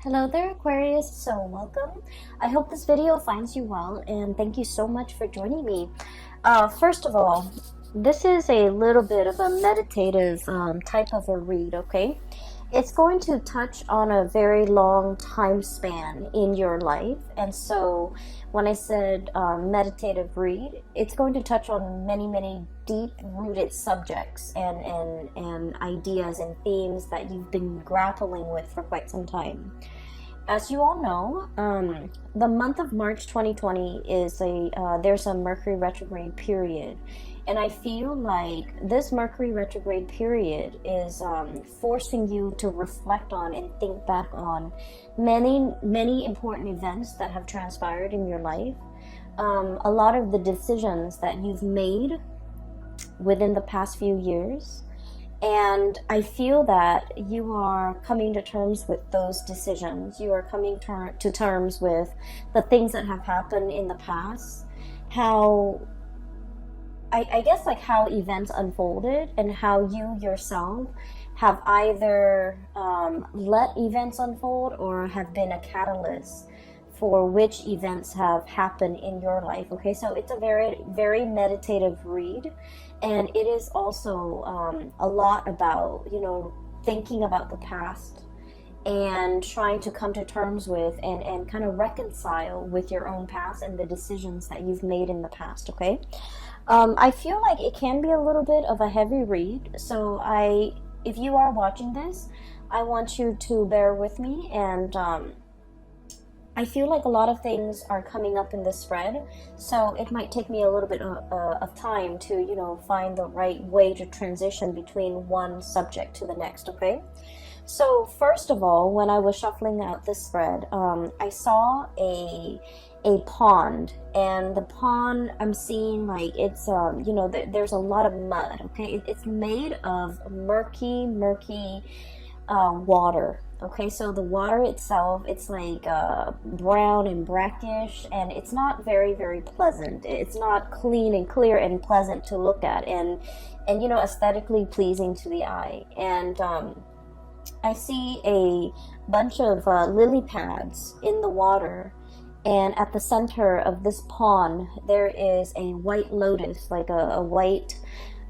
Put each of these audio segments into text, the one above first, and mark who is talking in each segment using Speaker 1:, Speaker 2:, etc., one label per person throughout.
Speaker 1: Hello there, Aquarius. So welcome. I hope this video finds you well, and thank you so much for joining me. First of all, this is a little bit of a meditative type of a read, okay? It's going to touch on a very long time span in your life, and so when I said meditative read, it's going to touch on many deep-rooted subjects and ideas and themes that you've been grappling with for quite some time. As you all know, the month of March 2020 is there's a Mercury retrograde period, and I feel like this Mercury retrograde period is forcing you to reflect on and think back on many important events that have transpired in your life. A lot of the decisions that you've made within the past few years. And I feel that you are coming to terms with those decisions. You are coming to terms with the things that have happened in the past. How, I guess, like how events unfolded and how you yourself have either let events unfold or have been a catalyst for which events have happened in your life. Okay, so it's a very meditative read, and it is also a lot about, thinking about the past and trying to come to terms with and kind of reconcile with your own past and the decisions that you've made in the past. Okay, I feel like it can be a little bit of a heavy read, so if you are watching this, I want you to bear with me, and I feel like a lot of things are coming up in this spread, so it might take me a little bit of time to, find the right way to transition between one subject to the next, okay? So first of all, when I was shuffling out this spread, I saw a pond, and the pond, I'm seeing like it's, there's a lot of mud, okay? It's made of murky water. Okay, so the water itself, it's like brown and brackish, and it's not very pleasant. It's not clean and clear and pleasant to look at, and aesthetically pleasing to the eye. And I see a bunch of lily pads in the water, and at the center of this pond there is a white lotus, like a white,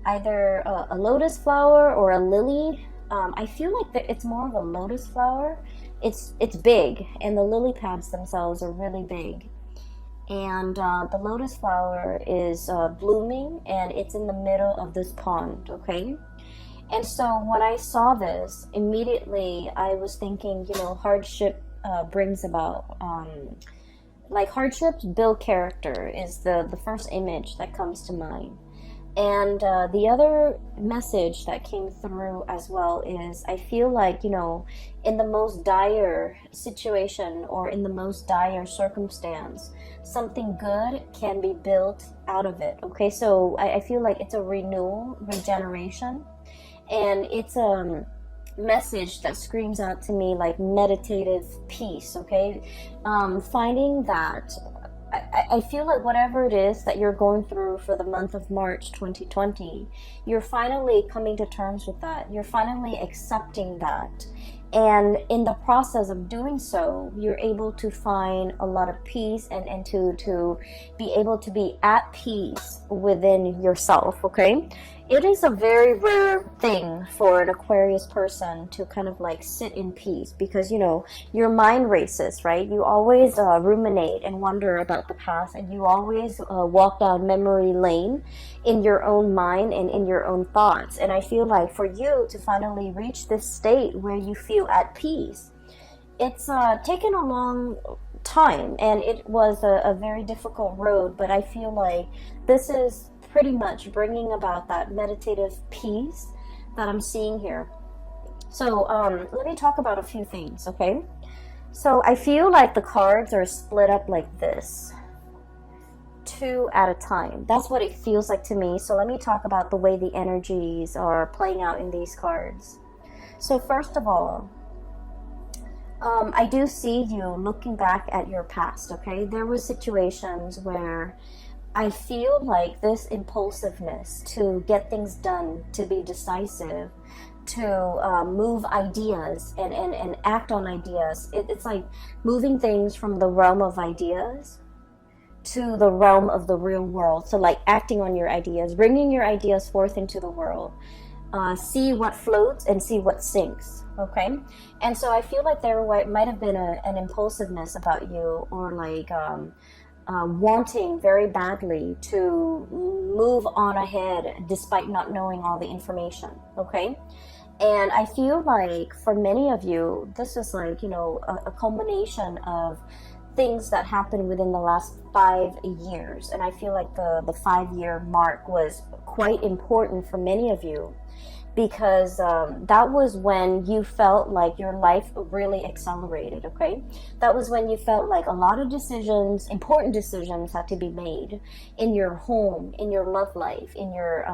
Speaker 1: either a lotus flower or a lily. I feel like that it's more of a lotus flower. It's big, and the lily pads themselves are really big. And the lotus flower is blooming, and it's in the middle of this pond, okay? And so when I saw this, immediately I was thinking, hardship brings about, like hardships build character is the first image that comes to mind. And the other message that came through as well is I feel like, in the most dire situation or in the most dire circumstance, something good can be built out of it. Okay, so I feel like it's a renewal, regeneration, and it's a message that screams out to me like meditative peace. Okay, finding that I feel like whatever it is that you're going through for the month of March 2020, you're finally coming to terms with that. You're finally accepting that. And in the process of doing so, you're able to find a lot of peace and to be able to be at peace within yourself, okay? It is a very rare thing for an Aquarius person to kind of like sit in peace because, your mind races, right? You always ruminate and wonder about the past, and you always walk down memory lane in your own mind and in your own thoughts. And I feel like for you to finally reach this state where you feel at peace, it's taken a long time, and it was a very difficult road, but I feel like this is pretty much bringing about that meditative peace that I'm seeing here. So let me talk about a few things, okay? So I feel like the cards are split up like this, two at a time. That's what it feels like to me. So let me talk about the way the energies are playing out in these cards. So first of all, I do see you looking back at your past, okay? There were situations where I feel like this impulsiveness to get things done, to be decisive, to move ideas and act on ideas. It's like moving things from the realm of ideas to the realm of the real world. So like acting on your ideas, bringing your ideas forth into the world. See what floats and see what sinks. Okay, and so I feel like there might have been an impulsiveness about you, or like wanting very badly to move on ahead despite not knowing all the information. Okay, and I feel like for many of you, this is like, you know, a culmination of things that happened within the last 5 years. And I feel like the 5-year mark was quite important for many of you, because that was when you felt like your life really accelerated. Okay, that was when you felt like a lot of decisions, important decisions, had to be made in your home, in your love life, in your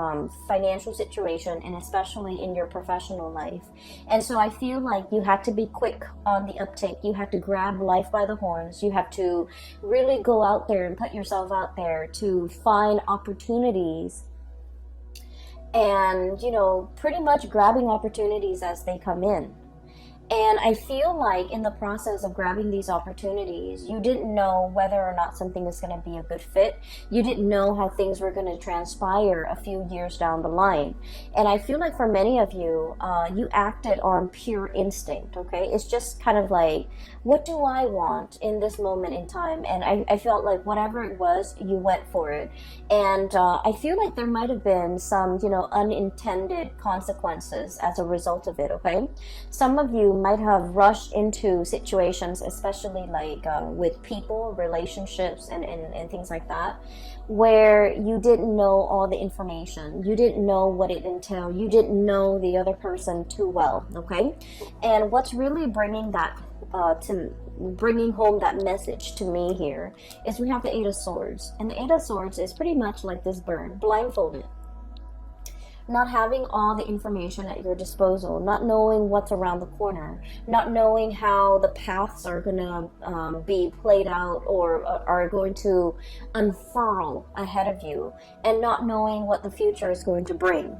Speaker 1: financial situation, and especially in your professional life. And so I feel like you had to be quick on the uptake. You had to grab life by the horns. You have to really go out there and put yourself out there to find opportunities, and, you know, pretty much grabbing opportunities as they come in. And I feel like in the process of grabbing these opportunities, you didn't know whether or not something is going to be a good fit. You didn't know how things were going to transpire a few years down the line. And I feel like for many of you, you acted on pure instinct. Okay, it's just kind of like, what do I want in this moment in time? And I felt like whatever it was, you went for it. And I feel like there might have been some, you know, unintended consequences as a result of it. Okay, some of you might have rushed into situations, especially like with people, relationships, and things like that, where you didn't know all the information. You didn't know what it entailed. You didn't know the other person too well. Okay, and what's really bringing that bringing home that message to me here is we have the Eight of Swords, and the Eight of Swords is pretty much like this bird, blindfolded. Not having all the information at your disposal, not knowing what's around the corner, not knowing how the paths are going to be played out or are going to unfurl ahead of you, and not knowing what the future is going to bring.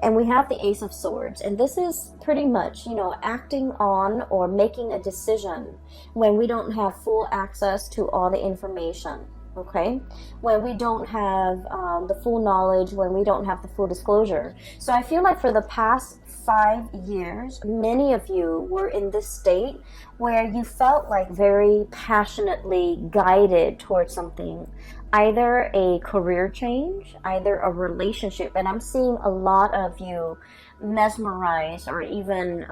Speaker 1: And we have the Ace of Swords, and this is pretty much, you know, acting on or making a decision when we don't have full access to all the information. Okay, when we don't have the full knowledge, when we don't have the full disclosure. So I feel like for the past 5 years, many of you were in this state where you felt like very passionately guided towards something, either a career change, either a relationship. And I'm seeing a lot of you mesmerized or even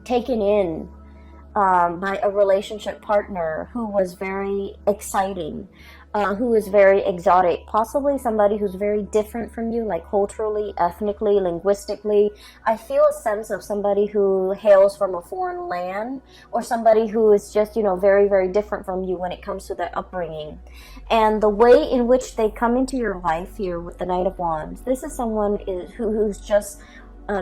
Speaker 1: taken in by a relationship partner who was very exciting, who is very exotic, possibly somebody who's very different from you, like culturally, ethnically, linguistically. I feel a sense of somebody who hails from a foreign land, or somebody who is just, you know, very, very different from you when it comes to their upbringing. And the way in which they come into your life here with the Knight of Wands, this is someone who's just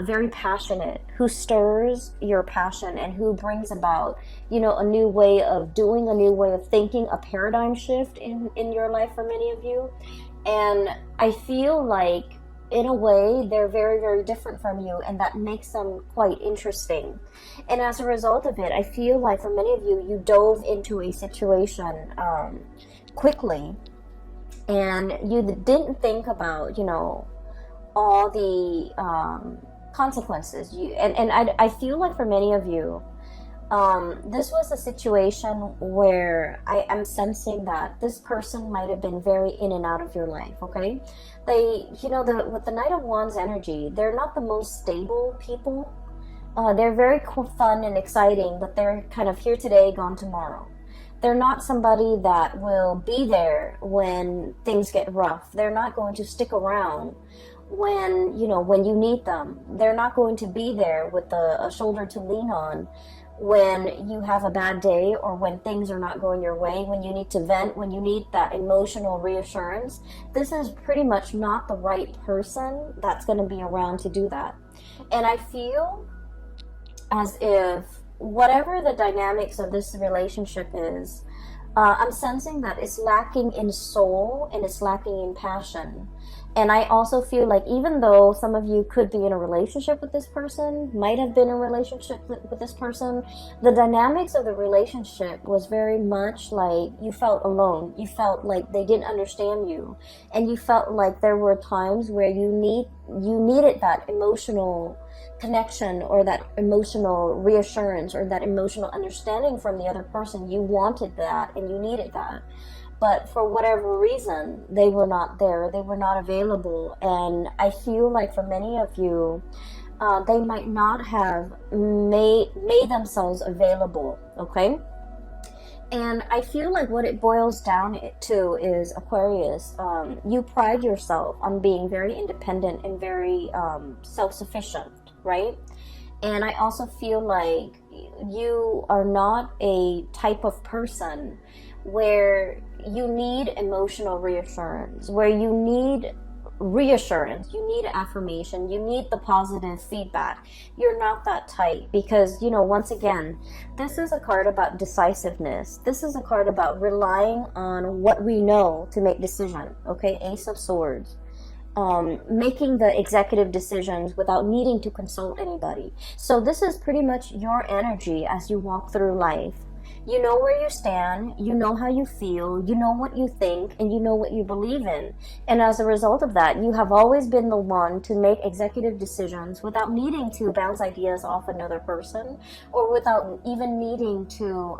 Speaker 1: very passionate, who stirs your passion, and who brings about, you know, a new way of doing, a new way of thinking, a paradigm shift in your life for many of you. And I feel like, in a way, they're very, very different from you, and that makes them quite interesting. And as a result of it, I feel like for many of you, you dove into a situation quickly, and you didn't think about, you know, all the consequences. I feel like for many of you, this was a situation where I am sensing that this person might have been very in and out of your life. Okay, they, you know, with the Knight of Wands energy, they're not the most stable people. They're very fun and exciting, but they're kind of here today, gone tomorrow. They're not somebody that will be there when things get rough. They're not going to stick around when, you know, when you need them. They're not going to be there with a shoulder to lean on when you have a bad day, or when things are not going your way, when you need to vent, when you need that emotional reassurance. This is pretty much not the right person that's going to be around to do that. And I feel as if whatever the dynamics of this relationship is, I'm sensing that it's lacking in soul and it's lacking in passion. And I also feel like even though some of you could be in a relationship with this person, might have been in a relationship with this person, the dynamics of the relationship was very much like you felt alone. You felt like they didn't understand you. And you felt like there were times where you needed that emotional connection, or that emotional reassurance, or that emotional understanding from the other person. You wanted that and you needed that. But for whatever reason, they were not there. They were not available. And I feel like for many of you, they might not have made themselves available, okay? And I feel like what it boils down to is, Aquarius, you pride yourself on being very independent and very self-sufficient, right? And I also feel like you are not a type of person where you need emotional reassurance, where you need reassurance, you need affirmation, you need the positive feedback. You're not that type, because, you know, once again, this is a card about decisiveness. This is a card about relying on what we know to make decisions, okay? Ace of Swords. Making the executive decisions without needing to consult anybody. So this is pretty much your energy as you walk through life. You know where you stand, you know how you feel, you know what you think, and you know what you believe in. And as a result of that, you have always been the one to make executive decisions without needing to bounce ideas off another person, or without even needing to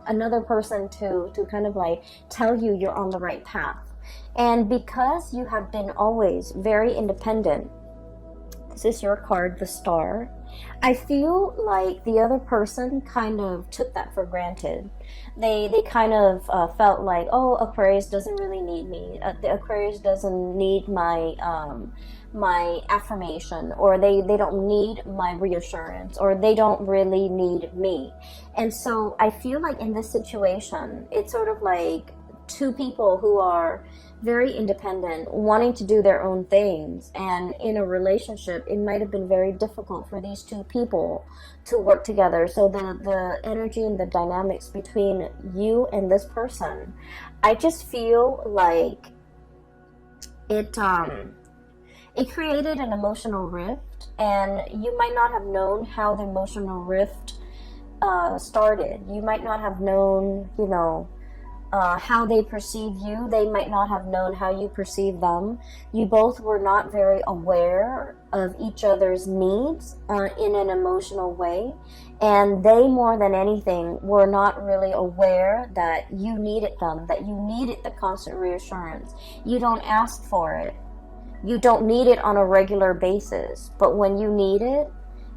Speaker 1: another person to kind of like tell you you're on the right path. And because you have been always very independent, this is your card, the Star, I feel like the other person kind of took that for granted. They kind of felt like, oh, Aquarius doesn't really need me. The Aquarius doesn't need my my affirmation, or they don't need my reassurance, or they don't really need me. And so I feel like in this situation, it's sort of like two people who are very independent, wanting to do their own things, and in a relationship it might have been very difficult for these two people to work together. So the energy and the dynamics between you and this person, I just feel like it created an emotional rift, and you might not have known how the emotional rift started. You might not have known, you know, how they perceive you. They might not have known how you perceive them. You both were not very aware of each other's needs in an emotional way. And they, more than anything, were not really aware that you needed them, that you needed the constant reassurance. You don't ask for it. You don't need it on a regular basis. But when you need it,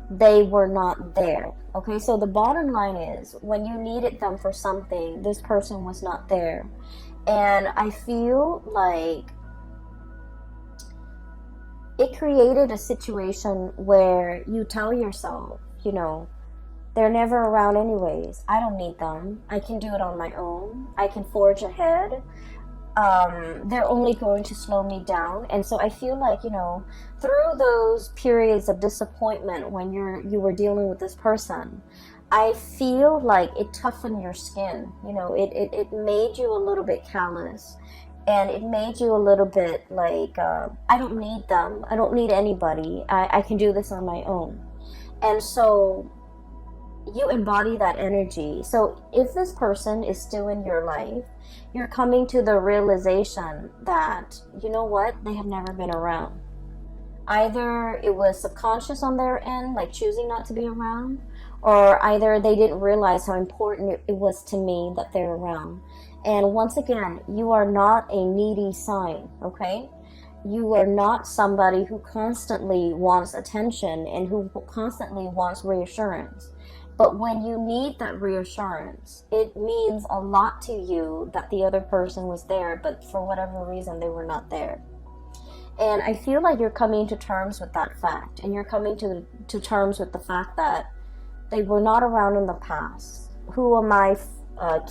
Speaker 1: they were not there. Okay, so the bottom line is, when you needed them for something, this person was not there. And I feel like it created a situation where you tell yourself, you know, they're never around anyways. I don't need them. I can do it on my own. I can forge ahead. They're only going to slow me down. And so I feel like, you know, through those periods of disappointment when you were dealing with this person, I feel like it toughened your skin. You know, it made you a little bit callous, and it made you a little bit like, I don't need them. I don't need anybody. I can do this on my own. And so you embody that energy. So if this person is still in your life, you're coming to the realization that, you know what, they have never been around. Either it was subconscious on their end, like choosing not to be around, or either they didn't realize how important it was to me that they're around. And once again, you are not a needy sign, okay? You are not somebody who constantly wants attention and who constantly wants reassurance. But when you need that reassurance, it means a lot to you that the other person was there, but for whatever reason, they were not there. And I feel like you're coming to terms with that fact, and you're coming to terms with the fact that they were not around in the past. Who am I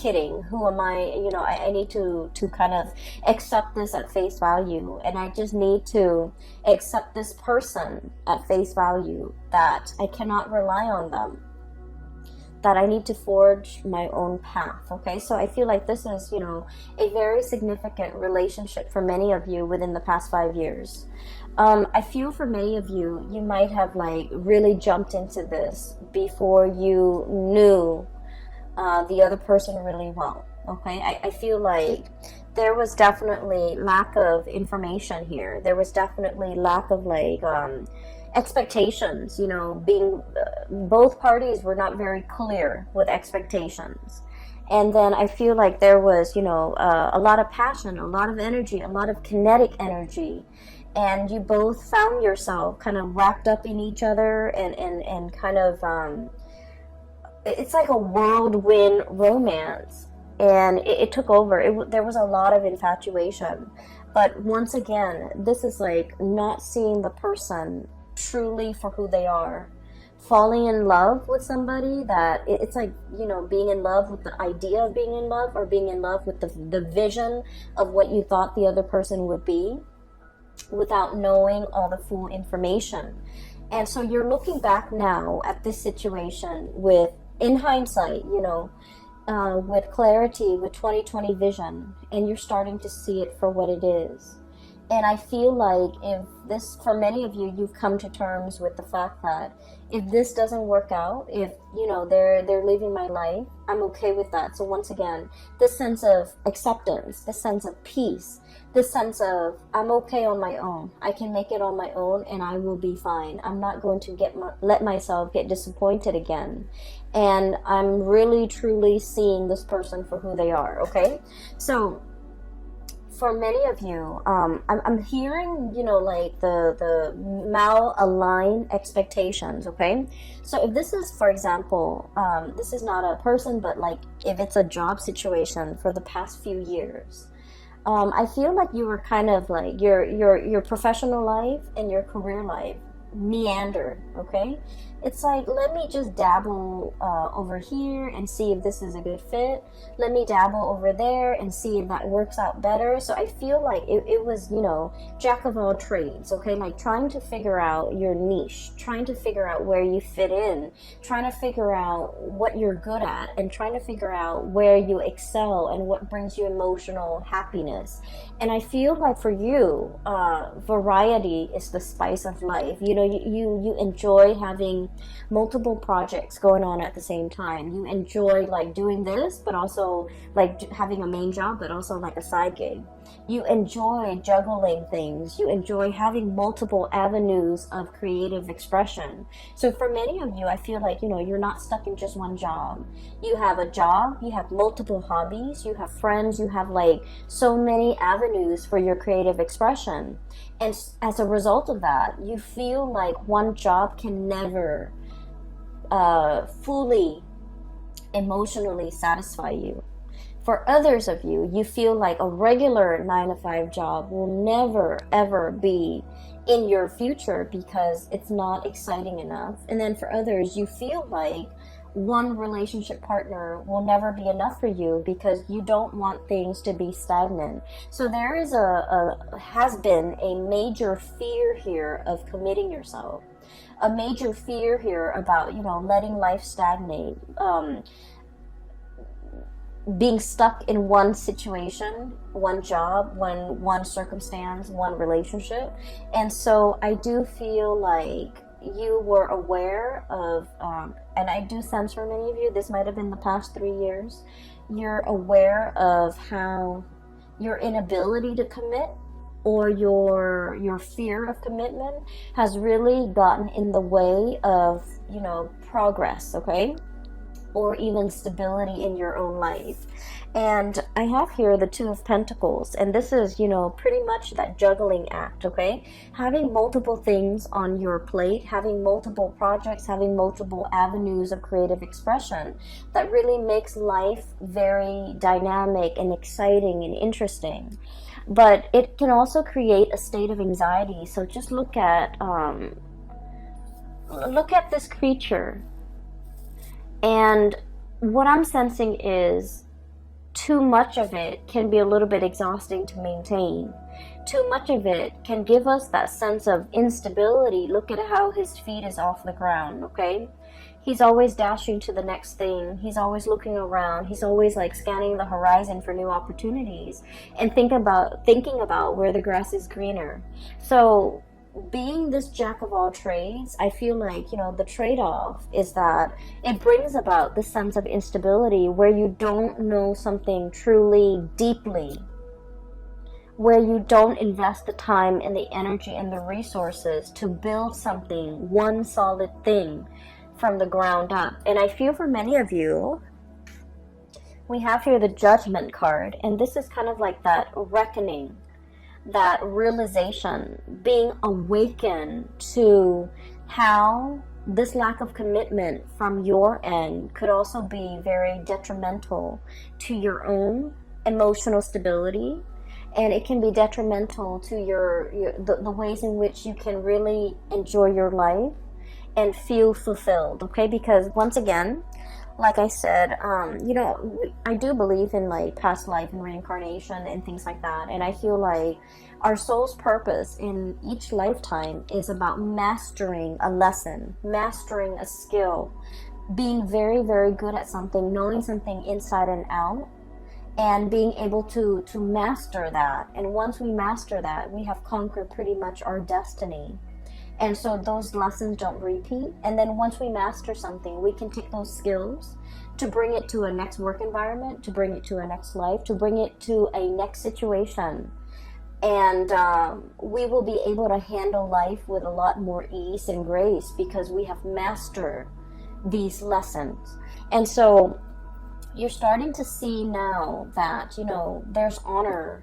Speaker 1: kidding? Who am I? You know, I need to kind of accept this at face value, and I just need to accept this person at face value, that I cannot rely on them. that I need to forge my own path. Okay, so I feel like this is, you know, a very significant relationship for many of you within the past 5 years. I feel for many of you, you might have like really jumped into this before you knew the other person really well. Okay, I feel like there was definitely lack of information here. There was definitely lack of like expectations, you know, being both parties were not very clear with expectations. And then I feel like there was, you know, a lot of passion, a lot of energy, a lot of kinetic energy, and you both found yourself kind of wrapped up in each other, and kind of it's like a whirlwind romance, and it took over. There was a lot of infatuation, but once again, this is like not seeing the person truly for who they are, falling in love with somebody that it's like, you know, being in love with the idea of being in love, or being in love with the vision of what you thought the other person would be, without knowing all the full information. And so you're looking back now at this situation with, in hindsight, you know, with clarity, with 2020 vision, and you're starting to see it for what it is. And I feel like if this, for many of you, you've come to terms with the fact that if this doesn't work out, if, you know, they're leaving my life, I'm okay with that. So once again, this sense of acceptance, this sense of peace, this sense of I'm okay on my own. I can make it on my own, and I will be fine. I'm not going to let myself get disappointed again. And I'm really truly seeing this person for who they are. Okay, so for many of you, I'm hearing, you know, like the mal-aligned expectations. Okay, so if this is, for example, this is not a person, but like if it's a job situation for the past few years, I feel like you were kind of like your professional life and your career life meandered. Okay, it's like, let me just dabble over here and see if this is a good fit. Let me dabble over there and see if that works out better. So I feel like it was, you know, jack of all trades. Okay, like trying to figure out your niche, trying to figure out where you fit in, trying to figure out what you're good at, and trying to figure out where you excel and what brings you emotional happiness. And I feel like for you, variety is the spice of life. You know, you enjoy having multiple projects going on at the same time. You enjoy like doing this, but also like having a main job, but also like a side gig. You enjoy juggling things. You enjoy having multiple avenues of creative expression. So for many of you, I feel like, you know, you're not stuck in just one job. You have a job, you have multiple hobbies, you have friends, you have like so many avenues for your creative expression. And as a result of that, you feel like one job can never fully emotionally satisfy you. For others of you, you feel like a regular 9-to-5 job will never ever be in your future because it's not exciting enough. And then for others, you feel like one relationship partner will never be enough for you because you don't want things to be stagnant. So there is has been a major fear here of committing yourself, a major fear here about, you know, letting life stagnate, being stuck in one situation, one job, one circumstance, one relationship. And so I do feel like you were aware of, and I do sense for many of you, this might have been the past 3 years, you're aware of how your inability to commit, or your fear of commitment has really gotten in the way of, you know, progress, okay? Or even stability in your own life. And I have here the Two of Pentacles, and this is, you know, pretty much that juggling act, okay? Having multiple things on your plate, having multiple projects, having multiple avenues of creative expression that really makes life very dynamic and exciting and interesting. But it can also create a state of anxiety. So just look at this creature. And what I'm sensing is too much of it can be a little bit exhausting to maintain. Too much of it can give us that sense of instability. Look at how his feet is off the ground, okay? He's always dashing to the next thing. He's always looking around. He's always like scanning the horizon for new opportunities and thinking about where the grass is greener. So being this jack of all trades, I feel like, the trade-off is that it brings about this sense of instability where you don't know something truly deeply, where you don't invest the time and the energy and the resources to build something, one solid thing from the ground up. And I feel for many of you, we have here the Judgment card, and this is kind of like that reckoning, that realization, being awakened to how this lack of commitment from your end could also be very detrimental to your own emotional stability, and it can be detrimental to the ways in which you can really enjoy your life and feel fulfilled. Okay, because once again, like I said, I do believe in like past life and reincarnation and things like that. And I feel like our soul's purpose in each lifetime is about mastering a lesson, mastering a skill, being very, very good at something, knowing something inside and out, and being able to master that. And once we master that, we have conquered pretty much our destiny. And so those lessons don't repeat. And then once we master something, we can take those skills to bring it to a next work environment, to bring it to a next life, to bring it to a next situation. And we will be able to handle life with a lot more ease and grace because we have mastered these lessons. And so you're starting to see now that, there's honor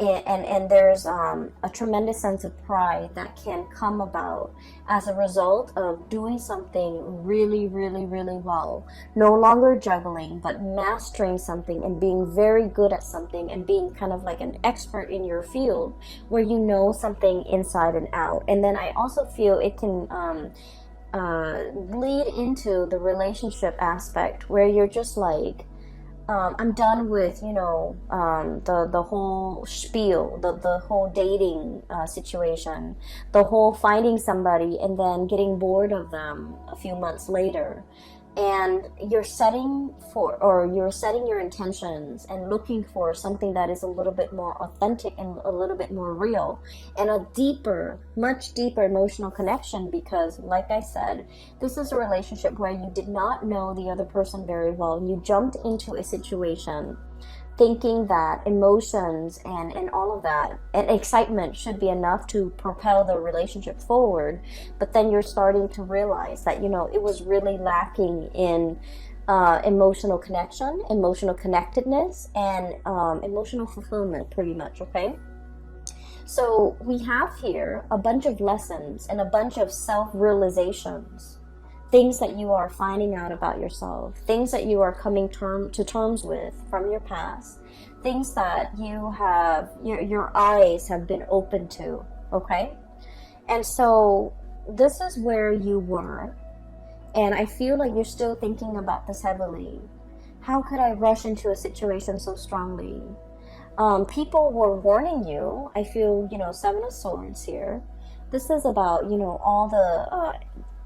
Speaker 1: and there's a tremendous sense of pride that can come about as a result of doing something really, really, really well. No longer juggling, but mastering something and being very good at something and being kind of like an expert in your field where you know something inside and out. And then I also feel it can lead into the relationship aspect where you're just like, I'm done with, the whole spiel, the whole dating situation, the whole finding somebody and then getting bored of them a few months later. And you're setting your intentions and looking for something that is a little bit more authentic and a little bit more real and a deeper, much deeper emotional connection, because like I said, this is a relationship where you did not know the other person very well. You jumped into a situation thinking that emotions and all of that and excitement should be enough to propel the relationship forward, but then you're starting to realize that it was really lacking in emotional connection, emotional connectedness, and emotional fulfillment, pretty much. Okay, so we have here a bunch of lessons and a bunch of self-realizations, things that you are finding out about yourself, things that you are coming to terms with from your past, things that you have, your eyes have been open to, okay? And so this is where you were, and I feel like you're still thinking about this heavily. How could I rush into a situation so strongly? People were warning you. I feel, Seven of Swords here. This is about, all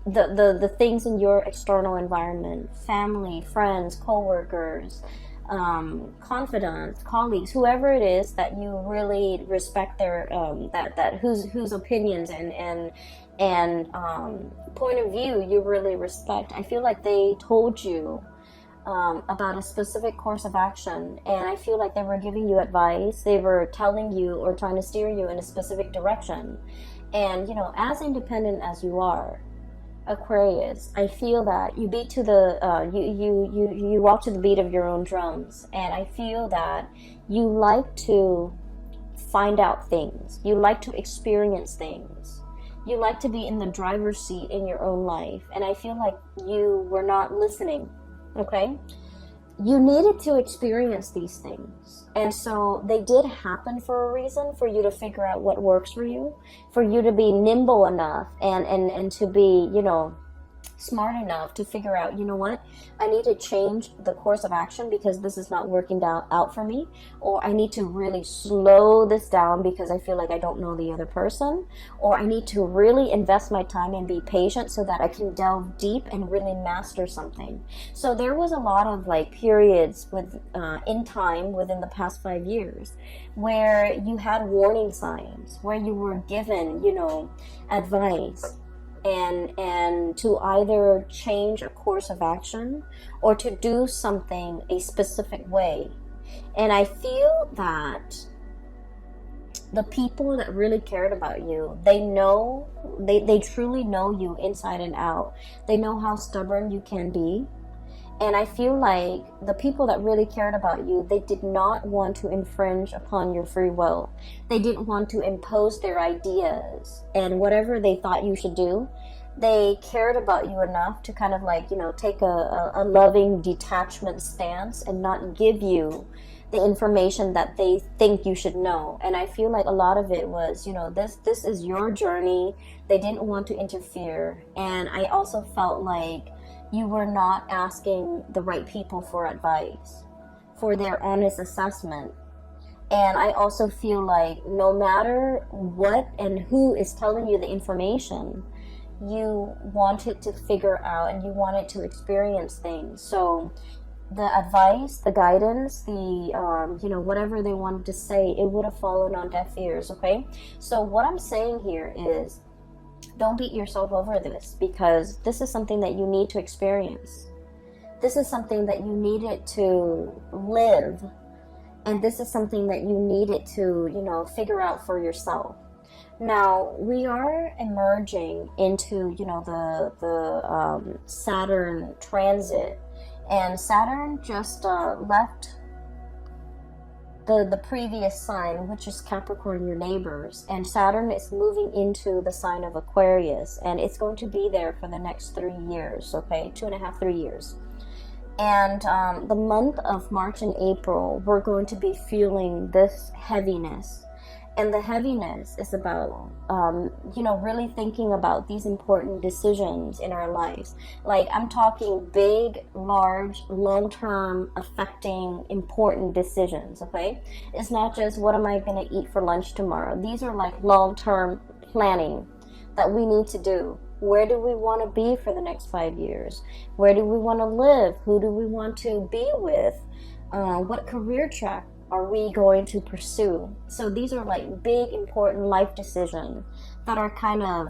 Speaker 1: the things in your external environment, family, friends, co-workers, confidants, colleagues, whoever it is that you really respect their whose opinions and point of view you really respect. I feel like they told you about a specific course of action, and I feel like they were giving you advice. They were telling you or trying to steer you in a specific direction. And as independent as you are, Aquarius, I feel that you beat to the you walk to the beat of your own drums, and I feel that you like to find out things, you like to experience things, you like to be in the driver's seat in your own life, and I feel like you were not listening. Okay, you needed to experience these things, and so they did happen for a reason, for you to figure out what works for you, for you to be nimble enough and to be smart enough to figure out, you know what, I need to change the course of action because this is not working out for me, or I need to really slow this down because I feel like I don't know the other person, or I need to really invest my time and be patient so that I can delve deep and really master something. So there was a lot of like periods with in time within the past 5 years where you had warning signs, where you were given, you know, advice, and to either change a course of action or to do something a specific way. And I feel that the people that really cared about you, they truly know you inside and out. They know how stubborn you can be. And I feel like the people that really cared about you, they did not want to infringe upon your free will. They didn't want to impose their ideas and whatever they thought you should do. They cared about you enough to kind of like, you know, take a loving detachment stance and not give you the information that they think you should know. And I feel like a lot of it was, you know, this is your journey. They didn't want to interfere. And I also felt like you were not asking the right people for advice, for their honest assessment. And I also feel like no matter what and who is telling you the information, you wanted to figure out and you wanted to experience things. So the advice, the guidance, the you know, whatever they wanted to say, it would have fallen on deaf ears. Okay, so what I'm saying here is, don't beat yourself over this, because this is something that you need to experience. This is something that you needed to live, and this is something that you needed to, you know, figure out for yourself. Now we are emerging into, you know, the Saturn transit, and Saturn just left the previous sign, which is Capricorn, your neighbors, and Saturn is moving into the sign of Aquarius, and it's going to be there for the next 3 years. Okay, 2.5, 3 years. And the month of March and April, we're going to be feeling this heaviness. And the heaviness is about, you know, really thinking about these important decisions in our lives. Like, I'm talking big, large, long-term, affecting, important decisions, okay? It's not just, what am I going to eat for lunch tomorrow? These are like long-term planning that we need to do. Where do we want to be for the next 5 years? Where do we want to live? Who do we want to be with? What career track are we going to pursue? So these are like big, important life decisions that are kind of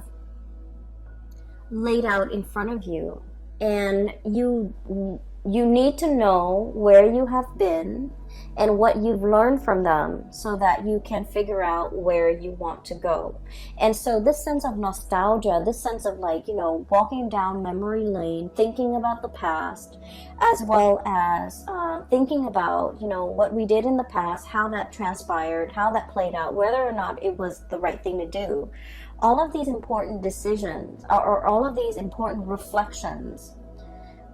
Speaker 1: laid out in front of you, and you need to know where you have been and what you've learned from them so that you can figure out where you want to go. And so this sense of nostalgia, this sense of like, you know, walking down memory lane, thinking about the past, as well as thinking about, you know, what we did in the past, how that transpired, how that played out, whether or not it was the right thing to do. All of these important decisions, or all of these important reflections,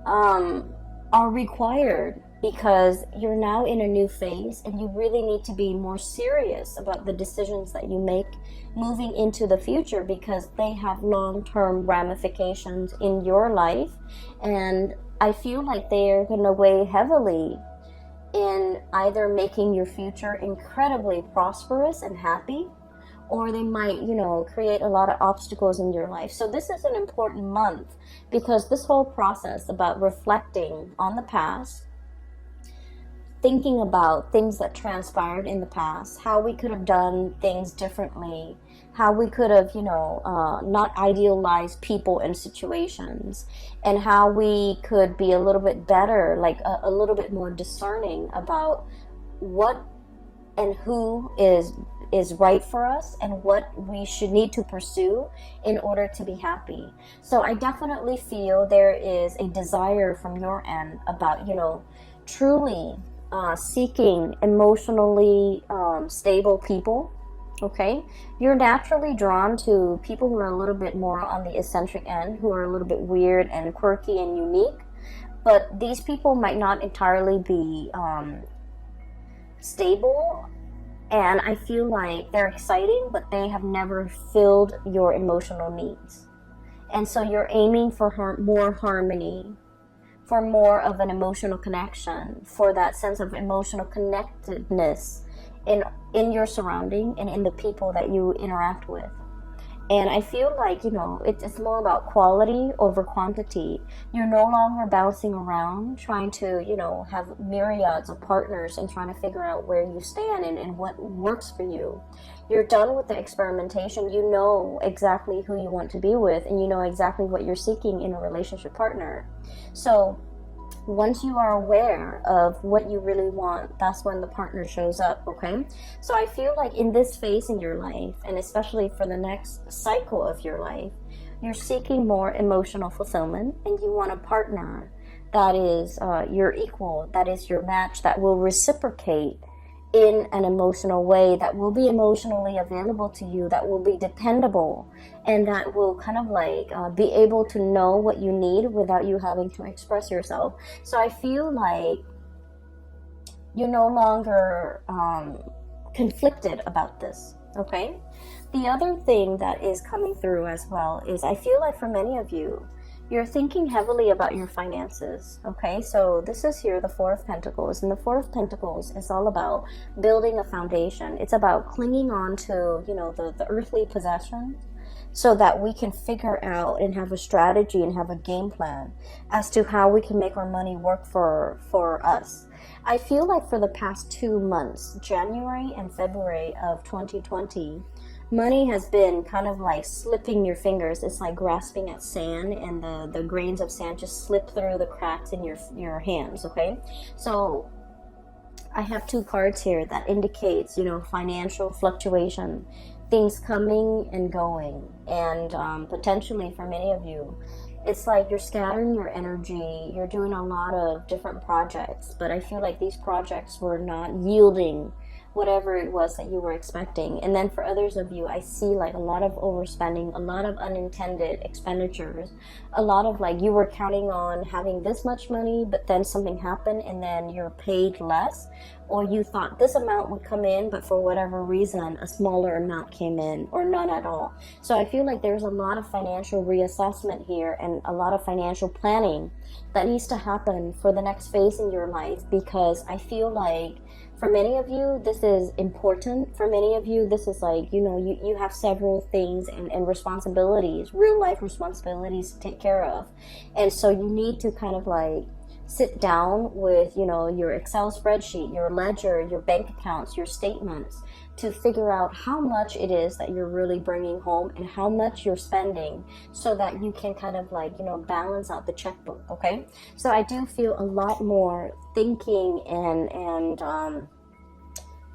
Speaker 1: are required, because you're now in a new phase and you really need to be more serious about the decisions that you make moving into the future, because they have long-term ramifications in your life, and I feel like they are going to weigh heavily in either making your future incredibly prosperous and happy, or they might, you know, create a lot of obstacles in your life. So this is an important month, because this whole process about reflecting on the past, thinking about things that transpired in the past, how we could have done things differently, how we could have, you know, not idealized people and situations, and how we could be a little bit better, like a little bit more discerning about what and who is right for us and what we should need to pursue in order to be happy. So I definitely feel there is a desire from your end about, you know, truly seeking emotionally stable people. Okay, you're naturally drawn to people who are a little bit more on the eccentric end, who are a little bit weird and quirky and unique, but these people might not entirely be stable. And I feel like they're exciting, but they have never filled your emotional needs. And so you're aiming for more harmony, for more of an emotional connection, for that sense of emotional connectedness in your surrounding and in the people that you interact with. And I feel like, it's more about quality over quantity. You're no longer bouncing around trying to, have myriads of partners and trying to figure out where you stand and what works for you. You're done with the experimentation. You know exactly who you want to be with, and you know exactly what you're seeking in a relationship partner. So once you are aware of what you really want, that's when the partner shows up, okay? So I feel like in this phase in your life, and especially for the next cycle of your life, you're seeking more emotional fulfillment, and you want a partner that is your equal, that is your match, that will reciprocate in an emotional way, that will be emotionally available to you, that will be dependable, and that will kind of like be able to know what you need without you having to express yourself. So I feel like you're no longer conflicted about this, okay? The other thing that is coming through as well is I feel like for many of you, you're thinking heavily about your finances, okay? So this is here, the Four of Pentacles. And the Four of Pentacles is all about building a foundation. It's about clinging on to, the earthly possessions so that we can figure out and have a strategy and have a game plan as to how we can make our money work for us. I feel like for the past 2 months, January and February of 2020, money has been kind of like slipping your fingers. It's like grasping at sand, and the grains of sand just slip through the cracks in your hands, okay? So I have 2 cards here that indicates, financial fluctuation, things coming and going, and potentially for many of you, it's like you're scattering your energy, you're doing a lot of different projects, but I feel like these projects were not yielding whatever it was that you were expecting. And then for others of you, I see like a lot of overspending, a lot of unintended expenditures, a lot of like you were counting on having this much money, but then something happened and then you're paid less, or you thought this amount would come in, but for whatever reason a smaller amount came in, or none at all. So I feel like there's a lot of financial reassessment here and a lot of financial planning that needs to happen for the next phase in your life, because I feel like for many of you, this is important. For many of you, this is like, you have several things and responsibilities, real life responsibilities to take care of. And so you need to kind of like sit down with, your Excel spreadsheet, your ledger, your bank accounts, your statements, to figure out how much it is that you're really bringing home and how much you're spending, so that you can kind of like, balance out the checkbook, okay? So I do feel a lot more thinking and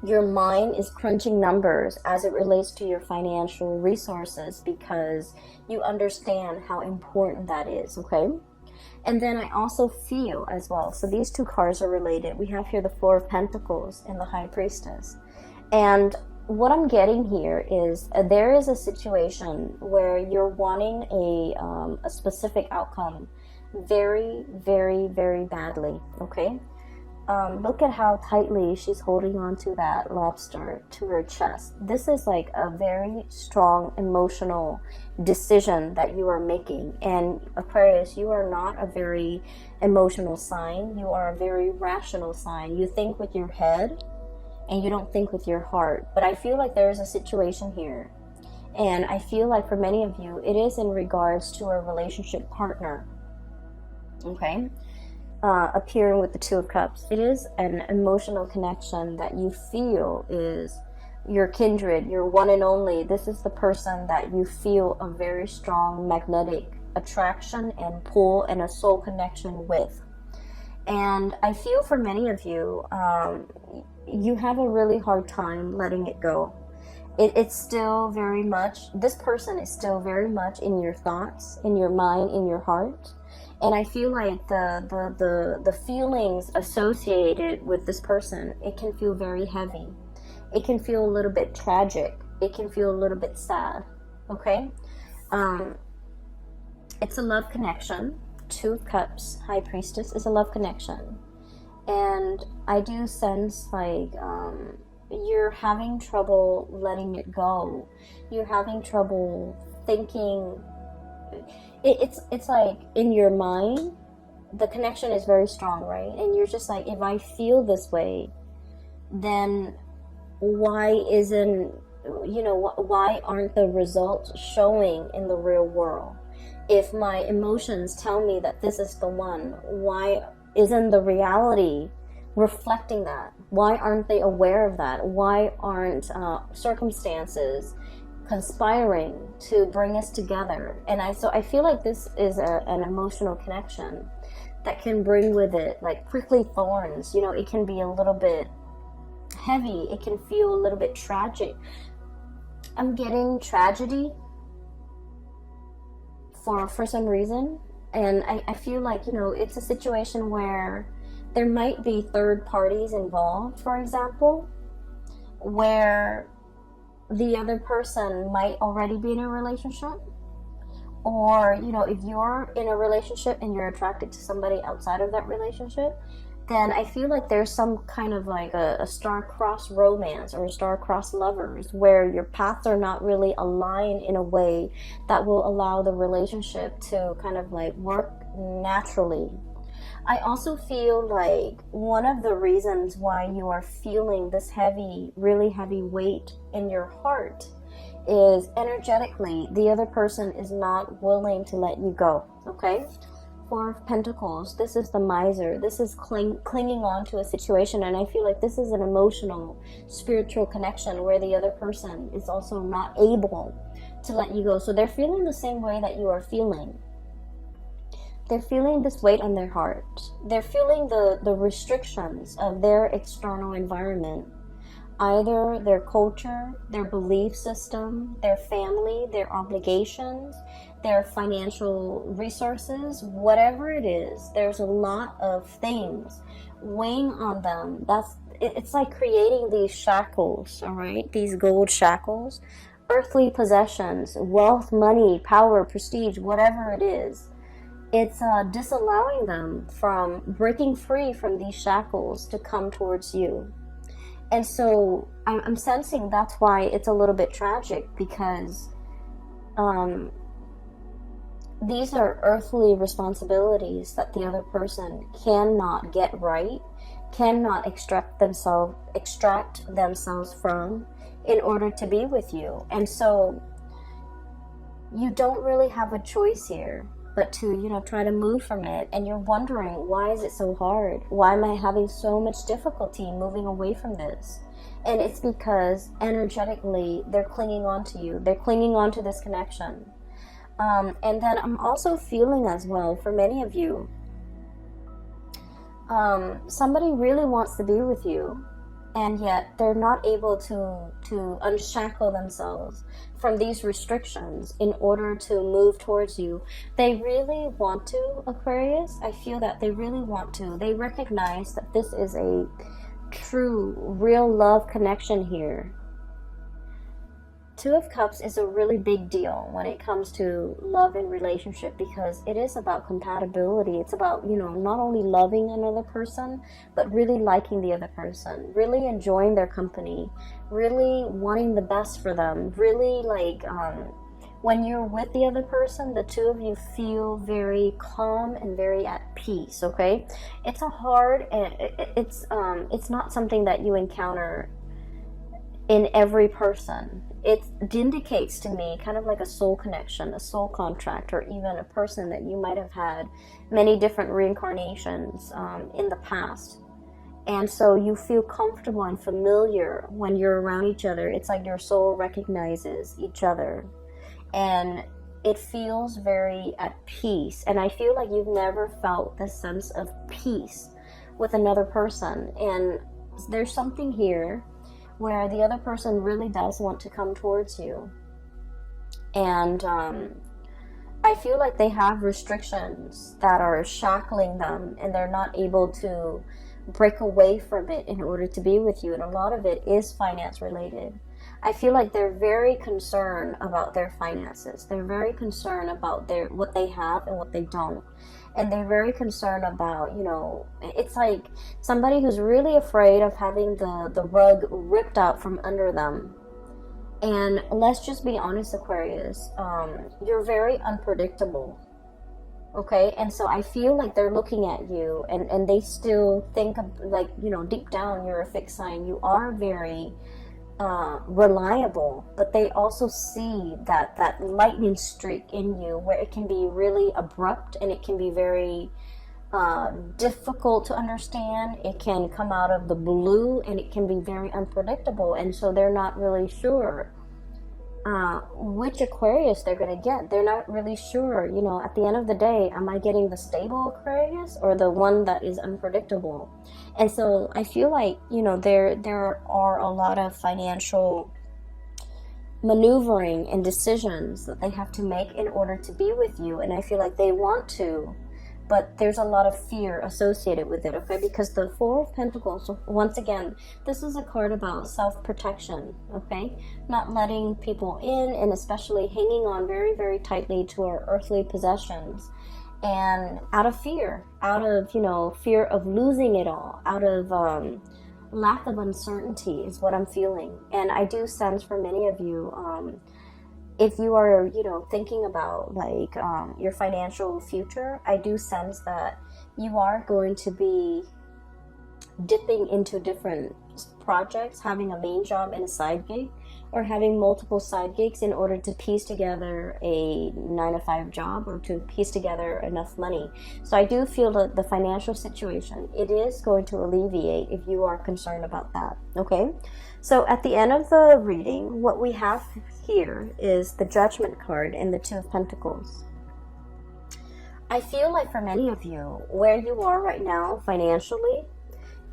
Speaker 1: your mind is crunching numbers as it relates to your financial resources, because you understand how important that is, okay? And then I also feel as well, so these 2 cards are related. We have here the Four of Pentacles and the High Priestess. And what I'm getting here is there is a situation where you're wanting a specific outcome very, very, very badly, okay? Look at how tightly she's holding on to that lobster to her chest. This is like a very strong emotional decision that you are making. And Aquarius, you are not a very emotional sign. You are a very rational sign. You think with your head and you don't think with your heart. But I feel like there is a situation here. And I feel like for many of you, it is in regards to a relationship partner. Okay? Appearing with the Two of Cups. It is an emotional connection that you feel is your kindred, your one and only. This is the person that you feel a very strong magnetic attraction and pull and a soul connection with. And I feel for many of you, you have a really hard time letting it go. It's still very much, this person is still very much in your thoughts, in your mind, in your heart. And I feel like the feelings associated with this person, it can feel very heavy. It can feel a little bit tragic. It can feel a little bit sad. Okay? It's a love connection. Two of Cups, High Priestess is a love connection. And I do sense like you're having trouble letting it go. You're having trouble thinking it's like in your mind, the connection is very strong, right? And you're just like, if I feel this way, then why isn't, why aren't the results showing in the real world? If my emotions tell me that this is the one, why isn't the reality reflecting that? Why aren't they aware of that? Why aren't circumstances conspiring to bring us together? And I feel like this is an emotional connection that can bring with it like prickly thorns. It can be a little bit heavy. It can feel a little bit tragic. I'm getting tragedy for some reason, and I feel like it's a situation where there might be third parties involved, for example, where the other person might already be in a relationship, or if you're in a relationship and you're attracted to somebody outside of that relationship, then I feel like there's some kind of like a star-crossed romance or star-crossed lovers where your paths are not really aligned in a way that will allow the relationship to kind of like work naturally. I also feel like one of the reasons why you are feeling this heavy, really heavy weight in your heart is energetically the other person is not willing to let you go, okay? Four of Pentacles, this is the miser. This is clinging on to a situation, and I feel like this is an emotional, spiritual connection where the other person is also not able to let you go. So they're feeling the same way that you are feeling. They're feeling this weight on their heart. They're feeling the restrictions of their external environment. Either their culture, their belief system, their family, their obligations, their financial resources, whatever it is, there's a lot of things weighing on them. It's like creating these shackles, all right? These gold shackles, earthly possessions, wealth, money, power, prestige, whatever it is. It's disallowing them from breaking free from these shackles to come towards you. And so I'm sensing that's why it's a little bit tragic, because these are earthly responsibilities that the other person cannot get right, cannot extract themselves from in order to be with you. And so you don't really have a choice here but to, try to move from it. And you're wondering, why is it so hard? Why am I having so much difficulty moving away from this? And it's because energetically they're clinging on to you. They're clinging on to this connection. And then I'm also feeling as well, for many of you, somebody really wants to be with you, and yet they're not able to unshackle themselves from these restrictions in order to move towards you. They really want to, Aquarius. I feel that they really want to. They recognize that this is a true, real love connection here. Two of Cups is a really big deal when it comes to love and relationship, because it is about compatibility. It's about, not only loving another person, but really liking the other person, really enjoying their company, really wanting the best for them, really when you're with the other person, the two of you feel very calm and very at peace, okay? It's it's not something that you encounter in every person. It indicates to me kind of like a soul connection, a soul contract, or even a person that you might have had many different reincarnations in the past. And so you feel comfortable and familiar when you're around each other. It's like your soul recognizes each other. And it feels very at peace. And I feel like you've never felt this sense of peace with another person. And there's something here where the other person really does want to come towards you. And I feel like they have restrictions that are shackling them, and they're not able to break away from it in order to be with you. And a lot of it is finance related. I feel like they're very concerned about their finances. They're very concerned about what they have and what they don't. And they're very concerned about, it's like somebody who's really afraid of having the rug ripped out from under them. And let's just be honest, Aquarius, you're very unpredictable. Okay, and so I feel like they're looking at you, and they still think of, like, you know, deep down you're a fixed sign. You are very reliable, but they also see that lightning streak in you where it can be really abrupt and it can be very difficult to understand. It can come out of the blue and it can be very unpredictable, and so they're not really sure which Aquarius they're going to get. They're not really sure, you know, at the end of the day, am I getting the stable Aquarius or the one that is unpredictable? And so I feel like, you know, there are a lot of financial maneuvering and decisions that they have to make in order to be with you. And I feel like they want to, but there's a lot of fear associated with it, okay? Because the Four of Pentacles, once again, this is a card about self-protection, okay? Not letting people in, and especially hanging on very, very tightly to our earthly possessions. And out of fear, you know, fear of losing it all, out of lack of uncertainty is what I'm feeling. And I do sense for many of you, if you are, you know, thinking about like your financial future, I do sense that you are going to be dipping into different projects, having a main job and a side gig, or having multiple side gigs in order to piece together a 9-to-5 job or to piece together enough money. So I do feel that the financial situation, it is going to alleviate if you are concerned about that, okay? So at the end of the reading, what we have here is the Judgment card and the Two of Pentacles. I feel like for many of you, where you are right now financially,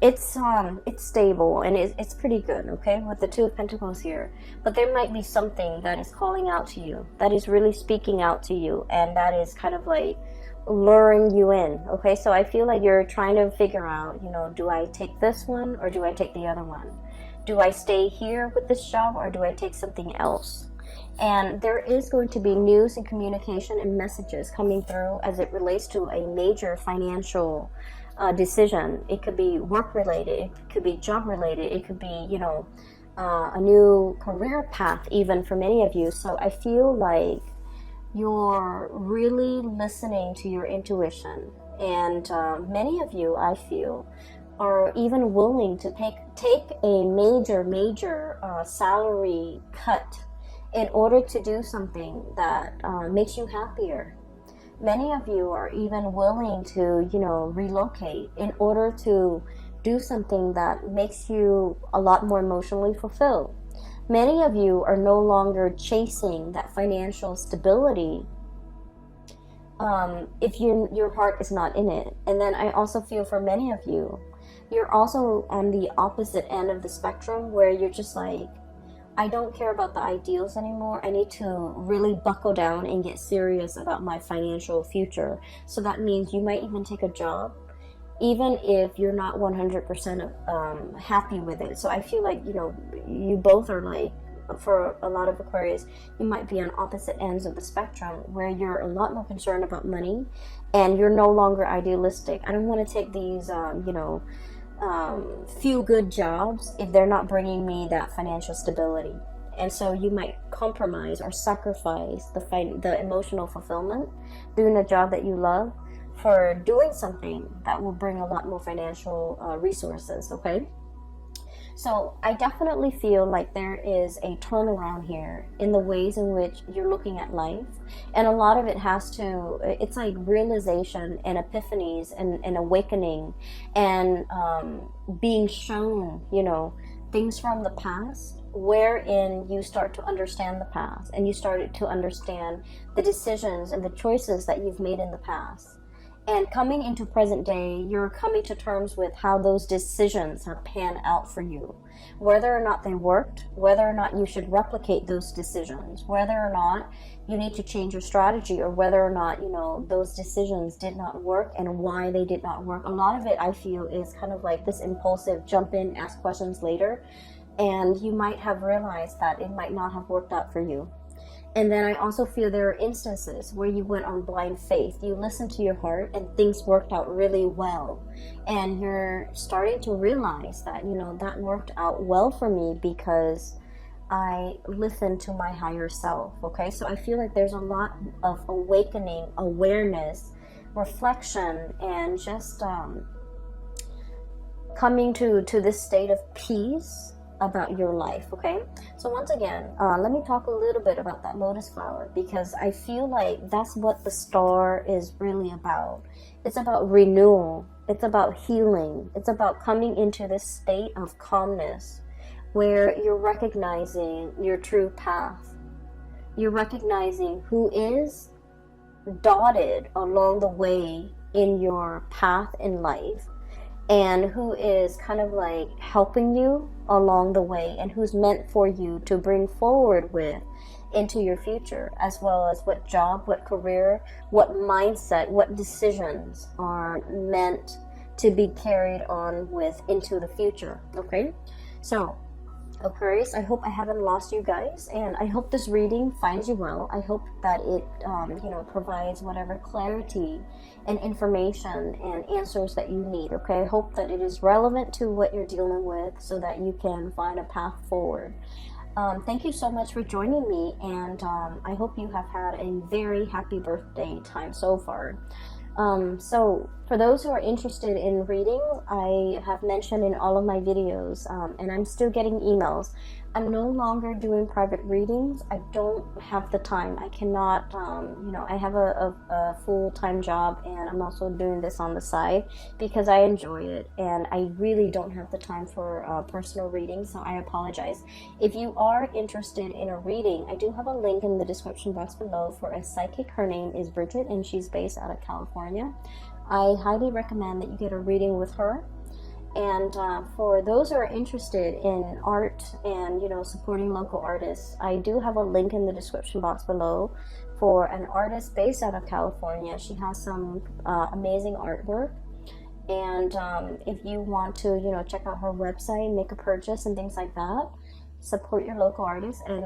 Speaker 1: it's stable and it's pretty good, okay, with the Two of Pentacles here. But there might be something that is calling out to you, that is really speaking out to you, and that is kind of like luring you in, okay? So I feel like you're trying to figure out, you know, do I take this one or do I take the other one? Do I stay here with this job or do I take something else? And there is going to be news and communication and messages coming through as it relates to a major financial decision. It could be work related, it could be job related, it could be, you know, a new career path even for many of you. So I feel like you're really listening to your intuition, and many of you, I feel, are even willing to take a major salary cut in order to do something that makes you happier. Many of you are even willing to, you know, relocate in order to do something that makes you a lot more emotionally fulfilled. Many of you are no longer chasing that financial stability if your heart is not in it. And then I also feel for many of you, you're also on the opposite end of the spectrum where you're just like, I don't care about the ideals anymore. I need to really buckle down and get serious about my financial future. So that means you might even take a job, even if you're not 100% happy with it. So I feel like, you know, you both are like, for a lot of Aquarius, you might be on opposite ends of the spectrum where you're a lot more concerned about money and you're no longer idealistic. I don't want to take these, you know, few good jobs if they're not bringing me that financial stability. And so you might compromise or sacrifice the emotional fulfillment doing a job that you love for doing something that will bring a lot more financial resources, okay? So I definitely feel like there is a turnaround here in the ways in which you're looking at life. And a lot of it has to, it's like realization and epiphanies and awakening and being shown, you know, things from the past wherein you start to understand the past and you started to understand the decisions and the choices that you've made in the past. And coming into present day, you're coming to terms with how those decisions have panned out for you. Whether or not they worked, whether or not you should replicate those decisions, whether or not you need to change your strategy, or whether or not, you know, those decisions did not work and why they did not work. A lot of it, I feel, is kind of like this impulsive jump in, ask questions later. And you might have realized that it might not have worked out for you. And then I also feel there are instances where you went on blind faith. You listened to your heart and things worked out really well. And you're starting to realize that, you know, that worked out well for me because I listen to my higher self. Okay, so I feel like there's a lot of awakening, awareness, reflection, and just coming to this state of peace about your life. Okay, so once again, let me talk a little bit about that lotus flower, because I feel like that's what the star is really about. It's about renewal, it's about healing, it's about coming into this state of calmness where you're recognizing your true path, you're recognizing who is dotted along the way in your path in life, and who is kind of like helping you along the way, and who's meant for you to bring forward with into your future, as well as what job, what career, what mindset, what decisions are meant to be carried on with into the future. Okay, so Aquarius, I hope I haven't lost you guys, and I hope this reading finds you well. I hope that it provides whatever clarity and information and answers that you need. Okay, I hope that it is relevant to what you're dealing with, so that you can find a path forward. Thank you so much for joining me, and I hope you have had a very happy birthday time so far. So for those who are interested in reading, I have mentioned in all of my videos, and I'm still getting emails, I'm no longer doing private readings. I don't have the time. I cannot, I have a full-time job, and I'm also doing this on the side because I enjoy it, and I really don't have the time for personal reading, so I apologize. If you are interested in a reading, I do have a link in the description box below for a psychic. Her name is Bridget, and she's based out of California. I highly recommend that you get a reading with her. And for those who are interested in art and supporting local artists, I do have a link in the description box below for an artist based out of California. She has some amazing artwork, and if you want to check out her website, make a purchase and things like that, support your local artists. And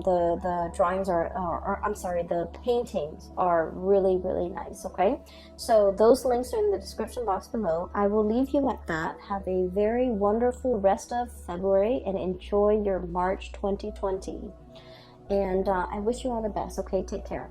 Speaker 1: the drawings the paintings are really, really nice. Okay, so those links are in the description box below. I will leave you at that. Have a very wonderful rest of February, and enjoy your March 2020, and I wish you all the best. Okay, take care.